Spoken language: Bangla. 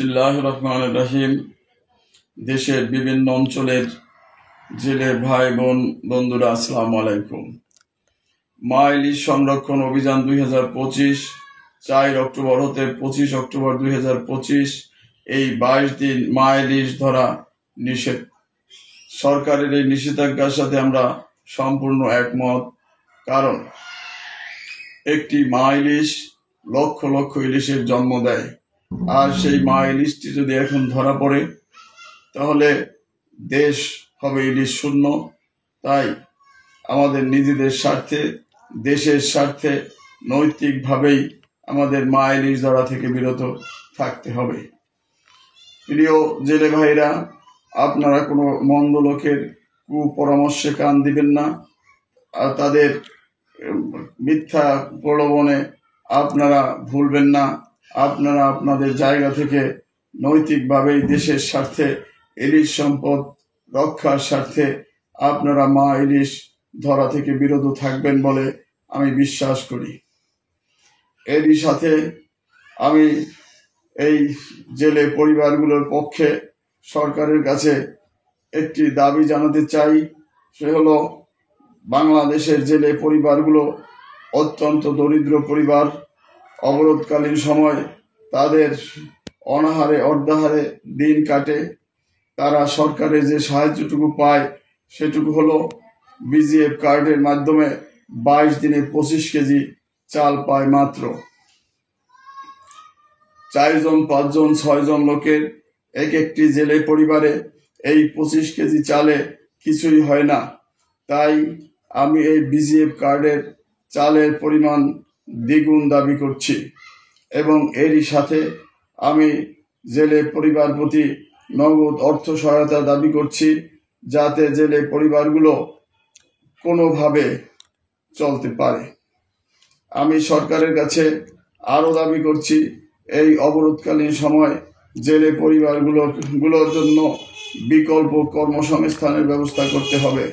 বিসমিল্লাহির রহমানির রহিম। দেশের বিভিন্ন অঞ্চলের জেলে ভাই বোন বন্ধুরা আসসালামু আলাইকুম। মা ইলিশ সংরক্ষণ অভিযান 2025 4 অক্টোবর হতে 25 অক্টোবর 2025 এই 22 দিন মা ইলিশ ধরা নিষেধ। সরকারের এই নিষেধাজ্ঞার সাথে আমরা সম্পূর্ণ একমত। কারণ একটি মা ইলিশ লক্ষ লক্ষ ইলিশের জন্ম দেয়, আর সেই মা ইলিশটি যদি এখন ধরা পড়ে তাহলে দেশ হবে ইলিশ শূন্য। তাই আমাদের নিজেদের স্বার্থে, দেশের স্বার্থে নৈতিকভাবেই আমাদের মা ইলিশ ধরা থেকে বিরত থাকতে হবে। প্রিয় জেলে ভাইরা, আপনারা কোনো মন্দ লোকের কুপরামর্শে কান দিবেন না, আর তাদের মিথ্যা প্রলোভনে আপনারা ভুলবেন না। আপনারা আপনাদের জায়গা থেকে নৈতিকভাবেই দেশের স্বার্থে, ইলিশ সম্পদ রক্ষার স্বার্থে আপনারা মা ইলিশ ধরা থেকে বিরত থাকবেন বলে আমি বিশ্বাস করি। এরই সাথে আমি এই জেলে পরিবারগুলোর পক্ষে সরকারের কাছে একটি দাবি জানাতে চাই। সে হলো, বাংলাদেশের জেলে পরিবারগুলো অত্যন্ত দরিদ্র পরিবার। অবরোধকালীন সময় তাদের অনাহারে অর্ধাহারে দিন কাটে। তারা সরকারের যে সাহায্যটুকু পায় সেটুকু হলো বিজিএফ কার্ডের মাধ্যমে 22 দিনে 25 কেজি চাল পায় মাত্র। 4 জন 5 জন 6 জন লোকের একটি জেলে পরিবারে এই 25 কেজি চালে কিছুই হয় না। তাই আমি এই বিজিএফ কার্ডের চালের পরিমাণ দ্বিগুণ দাবি করছি, এবং এরই সাথে আমি জেলে পরিবার প্রতি নগদ অর্থ সহায়তা দাবি করছি, যাতে জেলে পরিবারগুলো কোনোভাবে চলতে পারে। আমি সরকারের কাছে আরো দাবি করছি, এই অবরোধকালীন সময় জেলে পরিবারগুলোর জন্য বিকল্প কর্মসংস্থানের ব্যবস্থা করতে হবে।